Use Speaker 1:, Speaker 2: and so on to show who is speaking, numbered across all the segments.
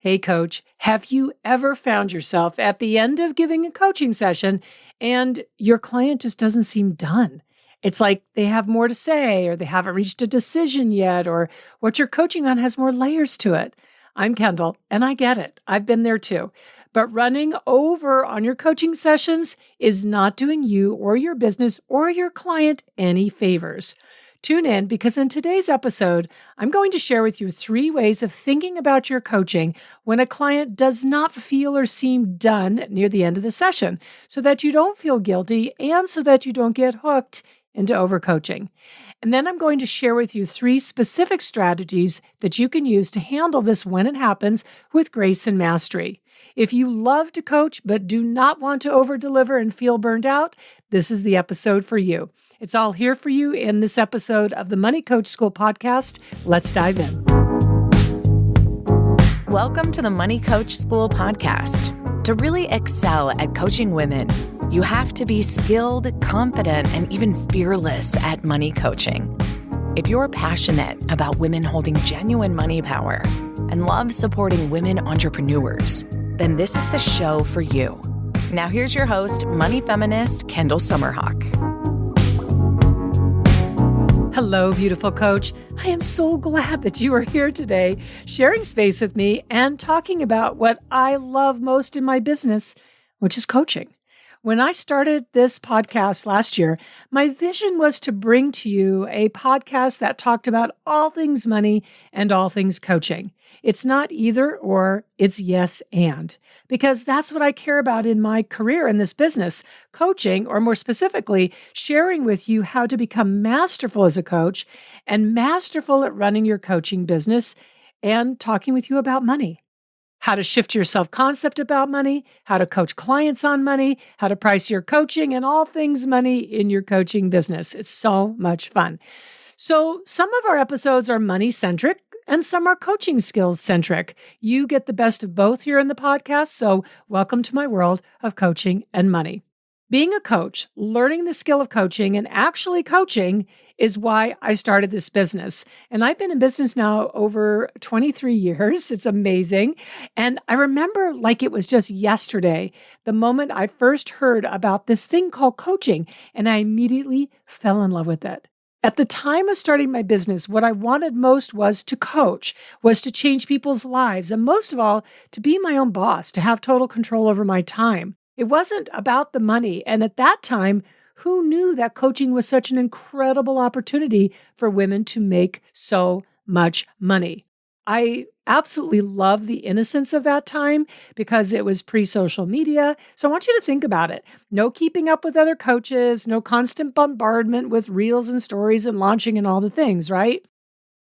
Speaker 1: Hey, coach, have you ever found yourself at the end of giving a coaching session and your client just doesn't seem done? It's like they have more to say, or they haven't reached a decision yet, or what you're coaching on has more layers to it. I'm Kendall, and I get it. I've been there too. But running over on your coaching sessions is not doing you or your business or your client any favors. Tune in because in today's episode, I'm going to share with you 3 ways of thinking about your coaching when a client does not feel or seem done near the end of the session, so that you don't feel guilty and so that you don't get hooked into overcoaching. And then I'm going to share with you 3 specific strategies that you can use to handle this when it happens with grace and mastery. If you love to coach but do not want to over-deliver and feel burned out, this is the episode for you. It's all here for you in this episode of the Money Coach School podcast. Let's dive in.
Speaker 2: Welcome to the Money Coach School podcast. To really excel at coaching women, you have to be skilled, confident, and even fearless at money coaching. If you're passionate about women holding genuine money power and love supporting women entrepreneurs, then this is the show for you. Now here's your host, money feminist Kendall Summerhawk.
Speaker 1: Hello, beautiful coach. I am so glad that you are here today, sharing space with me and talking about what I love most in my business, which is coaching. When I started this podcast last year, my vision was to bring to you a podcast that talked about all things money and all things coaching. It's not either or, it's yes and. Because that's what I care about in my career in this business, coaching, or more specifically, sharing with you how to become masterful as a coach and masterful at running your coaching business and talking with you about money. How to shift your self-concept about money, how to coach clients on money, how to price your coaching, and all things money in your coaching business. It's so much fun. So some of our episodes are money-centric and some are coaching skills-centric. You get the best of both here in the podcast, so welcome to my world of coaching and money. Being a coach, learning the skill of coaching, and actually coaching is why I started this business. And I've been in business now over 23 years. It's amazing. And I remember like it was just yesterday, the moment I first heard about this thing called coaching, and I immediately fell in love with it. At the time of starting my business, what I wanted most was to coach, was to change people's lives, and most of all, to be my own boss, to have total control over my time. It wasn't about the money. And at that time, who knew that coaching was such an incredible opportunity for women to make so much money? I absolutely love the innocence of that time because it was pre-social media. So I want you to think about it. No keeping up with other coaches, no constant bombardment with reels and stories and launching and all the things, right?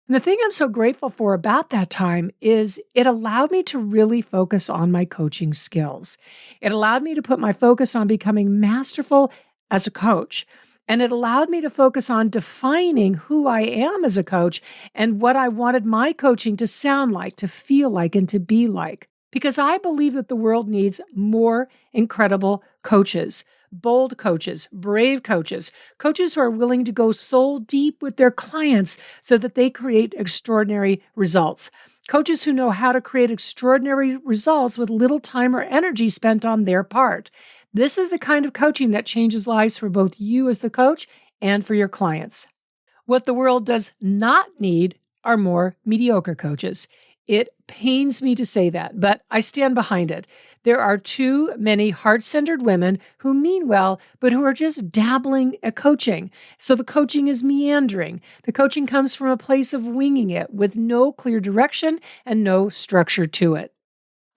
Speaker 1: And the thing I'm so grateful for about that time is it allowed me to really focus on my coaching skills. It allowed me to put my focus on becoming masterful as a coach. And it allowed me to focus on defining who I am as a coach and what I wanted my coaching to sound like, to feel like, and to be like. Because I believe that the world needs more incredible coaches. Bold coaches, brave coaches, coaches who are willing to go soul deep with their clients so that they create extraordinary results. Coaches who know how to create extraordinary results with little time or energy spent on their part. This is the kind of coaching that changes lives for both you as the coach and for your clients. What the world does not need are more mediocre coaches. It pains me to say that, but I stand behind it. There are too many heart-centered women who mean well, but who are just dabbling at coaching. So the coaching is meandering. The coaching comes from a place of winging it with no clear direction and no structure to it.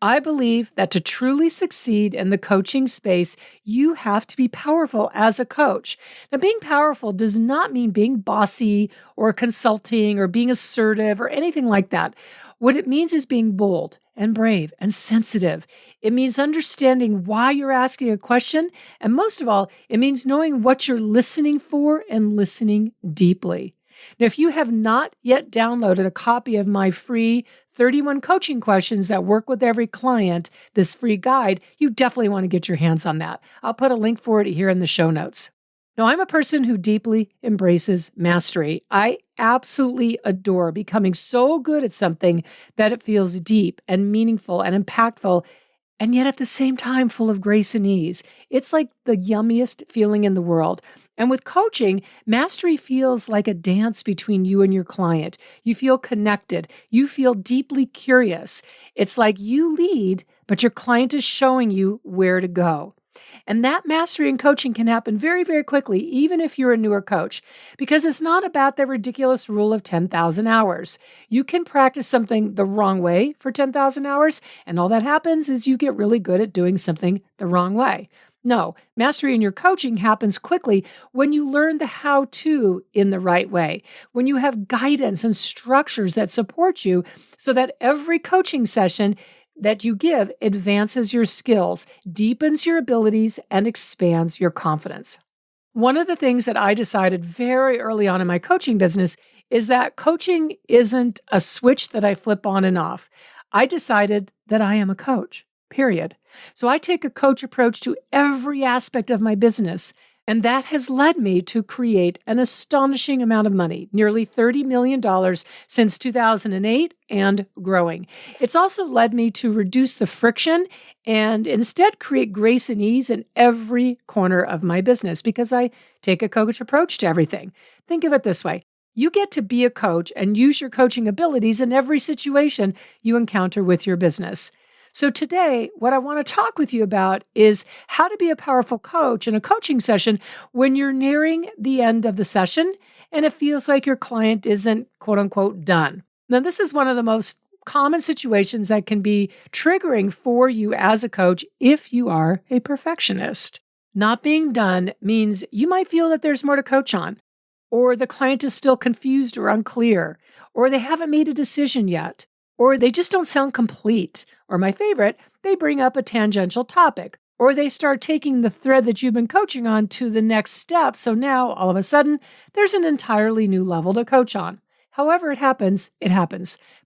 Speaker 1: I believe that to truly succeed in the coaching space, you have to be powerful as a coach. Now, being powerful does not mean being bossy or consulting or being assertive or anything like that. What it means is being bold and brave and sensitive. It means understanding why you're asking a question. And most of all, it means knowing what you're listening for and listening deeply. Now, if you have not yet downloaded a copy of my free 31 coaching questions that work with every client, this free guide, you definitely want to get your hands on that. I'll put a link for it here in the show notes. Now, I'm a person who deeply embraces mastery. I absolutely adore becoming so good at something that it feels deep and meaningful and impactful, and yet at the same time full of grace and ease. It's like the yummiest feeling in the world. And with coaching, mastery feels like a dance between you and your client. You feel connected. You feel deeply curious. It's like you lead, but your client is showing you where to go. And that mastery in coaching can happen very, very quickly, even if you're a newer coach, because it's not about the ridiculous rule of 10,000 hours. You can practice something the wrong way for 10,000 hours, and all that happens is you get really good at doing something the wrong way. No, mastery in your coaching happens quickly when you learn the how to in the right way, when you have guidance and structures that support you so that every coaching session that you give advances your skills, deepens your abilities, and expands your confidence. One of the things that I decided very early on in my coaching business is that coaching isn't a switch that I flip on and off. I decided that I am a coach, period. So I take a coach approach to every aspect of my business. And that has led me to create an astonishing amount of money, nearly $30 million since 2008 and growing. It's also led me to reduce the friction and instead create grace and ease in every corner of my business because I take a coach approach to everything. Think of it this way. You get to be a coach and use your coaching abilities in every situation you encounter with your business. So today, what I want to talk with you about is how to be a powerful coach in a coaching session when you're nearing the end of the session and it feels like your client isn't quote unquote done. Now, this is one of the most common situations that can be triggering for you as a coach if you are a perfectionist. Not being done means you might feel that there's more to coach on, or the client is still confused or unclear, or they haven't made a decision yet, or they just don't sound complete. Or my favorite, they bring up a tangential topic, or they start taking the thread that you've been coaching on to the next step. So now all of a sudden, there's an entirely new level to coach on. However it happens,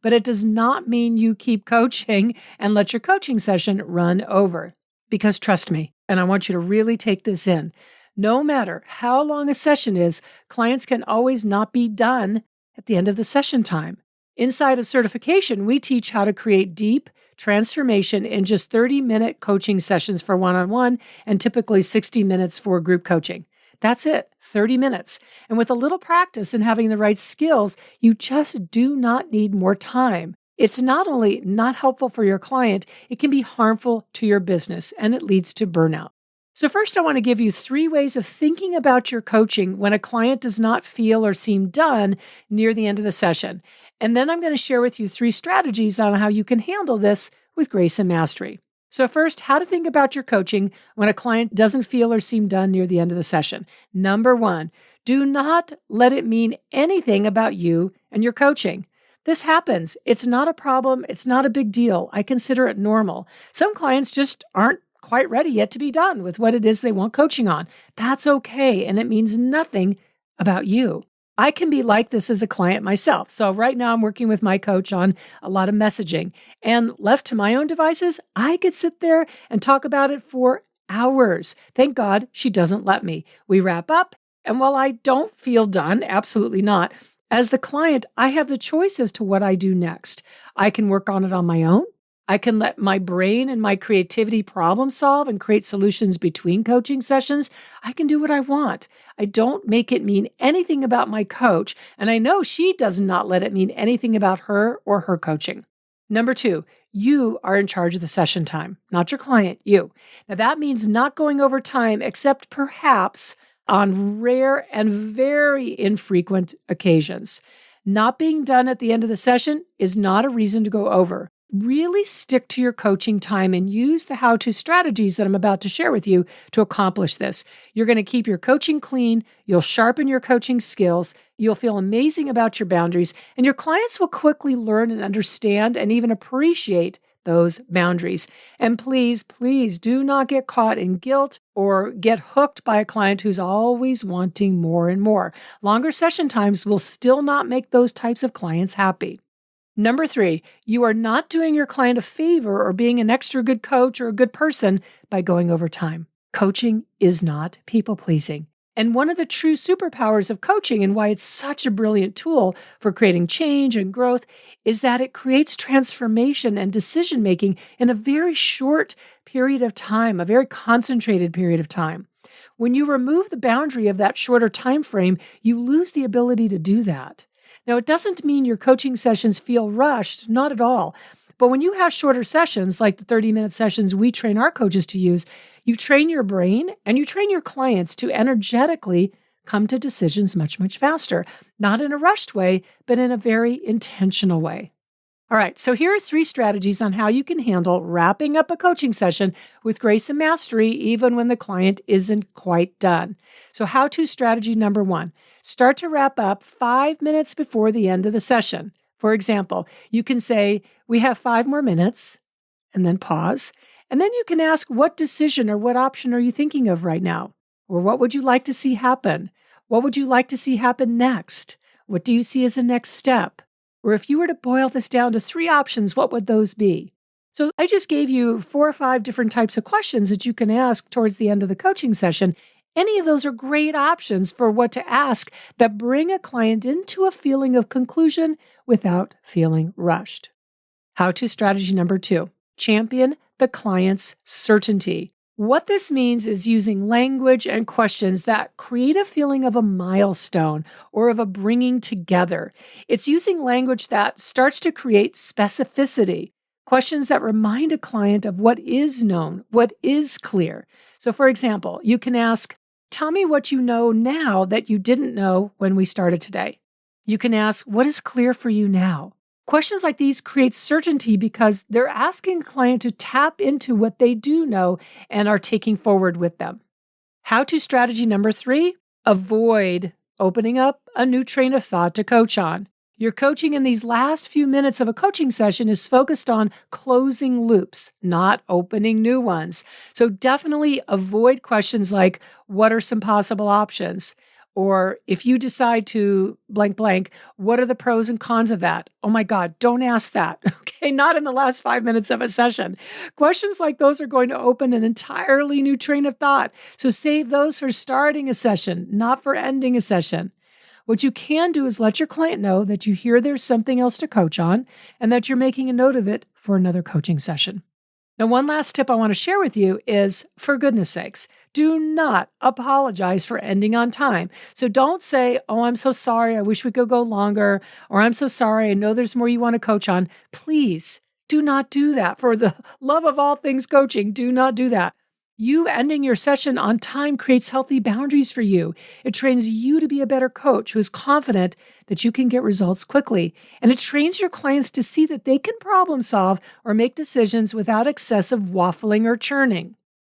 Speaker 1: but it does not mean you keep coaching and let your coaching session run over. Because trust me, and I want you to really take this in, no matter how long a session is, clients can always not be done at the end of the session time. Inside of certification, we teach how to create deep transformation in just 30-minute coaching sessions for one-on-one and typically 60 minutes for group coaching. That's it, 30 minutes. And with a little practice and having the right skills, you just do not need more time. It's not only not helpful for your client, it can be harmful to your business and it leads to burnout. So first, I want to give you 3 ways of thinking about your coaching when a client does not feel or seem done near the end of the session. And then I'm going to share with you 3 strategies on how you can handle this with grace and mastery. So first, how to think about your coaching when a client doesn't feel or seem done near the end of the session. Number 1, do not let it mean anything about you and your coaching. This happens. It's not a problem. It's not a big deal. I consider it normal. Some clients just aren't quite ready yet to be done with what it is they want coaching on. That's okay. And it means nothing about you. I can be like this as a client myself. So right now I'm working with my coach on a lot of messaging, and left to my own devices, I could sit there and talk about it for hours. Thank God she doesn't let me. We wrap up. And while I don't feel done, absolutely not, as the client, I have the choice as to what I do next. I can work on it on my own. I can let my brain and my creativity problem solve and create solutions between coaching sessions. I can do what I want. I don't make it mean anything about my coach, and I know she does not let it mean anything about her or her coaching. Number 2, you are in charge of the session time, not your client, you. Now that means not going over time, except perhaps on rare and very infrequent occasions. Not being done at the end of the session is not a reason to go over. Really stick to your coaching time and use the how-to strategies that I'm about to share with you to accomplish this. You're going to keep your coaching clean, you'll sharpen your coaching skills, you'll feel amazing about your boundaries, and your clients will quickly learn and understand and even appreciate those boundaries. And please, please do not get caught in guilt or get hooked by a client who's always wanting more and more. Longer session times will still not make those types of clients happy. Number 3, you are not doing your client a favor or being an extra good coach or a good person by going over time. Coaching is not people-pleasing. And one of the true superpowers of coaching and why it's such a brilliant tool for creating change and growth is that it creates transformation and decision-making in a very short period of time, a very concentrated period of time. When you remove the boundary of that shorter time frame, you lose the ability to do that. Now, it doesn't mean your coaching sessions feel rushed, not at all. But when you have shorter sessions, like the 30-minute sessions we train our coaches to use, you train your brain and you train your clients to energetically come to decisions much, much faster. Not in a rushed way, but in a very intentional way. All right, so here are 3 strategies on how you can handle wrapping up a coaching session with grace and mastery, even when the client isn't quite done. So how-to strategy number 1, start to wrap up 5 minutes before the end of the session. For example, you can say, we have 5 more minutes, and then pause. And then you can ask, what decision or what option are you thinking of right now? Or what would you like to see happen? What would you like to see happen next? What do you see as a next step? Or if you were to boil this down to 3 options, what would those be? So I just gave you 4 or 5 different types of questions that you can ask towards the end of the coaching session. Any of those are great options for what to ask that bring a client into a feeling of conclusion without feeling rushed. How-to strategy number 2, champion the client's certainty. What this means is using language and questions that create a feeling of a milestone or of a bringing together. It's using language that starts to create specificity, questions that remind a client of what is known, what is clear. So for example, you can ask, tell me what you know now that you didn't know when we started today. You can ask, what is clear for you now? Questions like these create certainty because they're asking a client to tap into what they do know and are taking forward with them. How-to strategy number 3, avoid opening up a new train of thought to coach on. Your coaching in these last few minutes of a coaching session is focused on closing loops, not opening new ones. So definitely avoid questions like, what are some possible options? Or if you decide to blank blank, what are the pros and cons of that? Oh my God, don't ask that. Okay, not in the last 5 minutes of a session. Questions like those are going to open an entirely new train of thought. So save those for starting a session, not for ending a session. What you can do is let your client know that you hear there's something else to coach on and that you're making a note of it for another coaching session. Now, one last tip I want to share with you is, for goodness sakes, do not apologize for ending on time. So don't say, oh, I'm so sorry, I wish we could go longer, or I'm so sorry, I know there's more you want to coach on. Please do not do that. For the love of all things coaching, do not do that. You ending your session on time creates healthy boundaries for you. It trains you to be a better coach who is confident that you can get results quickly. And it trains your clients to see that they can problem solve or make decisions without excessive waffling or churning.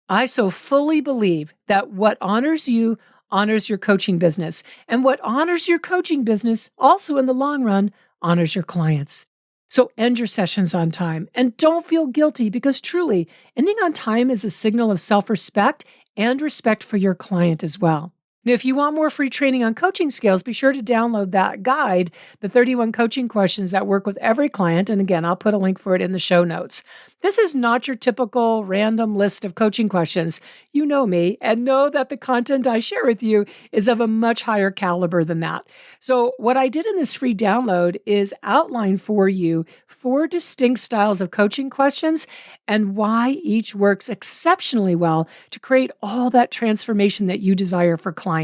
Speaker 1: I so fully believe that what honors you honors your coaching business. And what honors your coaching business also in the long run honors your clients. So end your sessions on time and don't feel guilty because truly, ending on time is a signal of self-respect and respect for your client as well. Now, if you want more free training on coaching skills, be sure to download that guide, the 31 coaching questions that work with every client. And again, I'll put a link for it in the show notes. This is not your typical random list of coaching questions. You know me and know that the content I share with you is of a much higher caliber than that. So what I did in this free download is outline for you 4 distinct styles of coaching questions and why each works exceptionally well to create all that transformation that you desire for clients.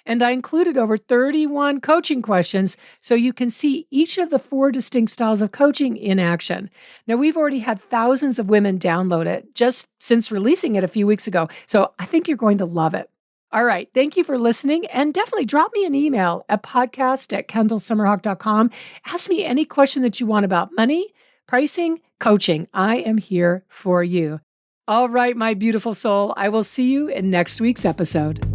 Speaker 1: And I included over 31 coaching questions so you can see each of the 4 distinct styles of coaching in action. Now, we've already had thousands of women download it just since releasing it a few weeks ago. So I think you're going to love it. All right. Thank you for listening. And definitely drop me an email at podcast@kendallsummerhawk.com. Ask me any question that you want about money, pricing, coaching. I am here for you. All right, my beautiful soul. I will see you in next week's episode.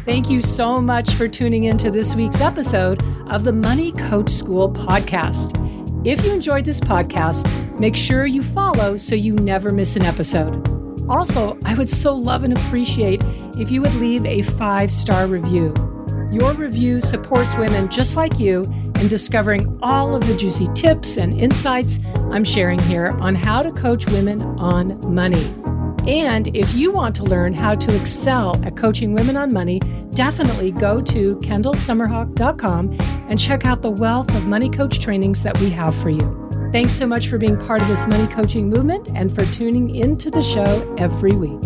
Speaker 1: Thank you so much for tuning into this week's episode of the Money Coach School podcast. If you enjoyed this podcast, make sure you follow so you never miss an episode. Also, I would so love and appreciate if you would leave a 5-star review. Your review supports women just like you in discovering all of the juicy tips and insights I'm sharing here on how to coach women on money. And if you want to learn how to excel at coaching women on money, definitely go to kendallsummerhawk.com and check out the wealth of money coach trainings that we have for you. Thanks so much for being part of this money coaching movement and for tuning into the show every week.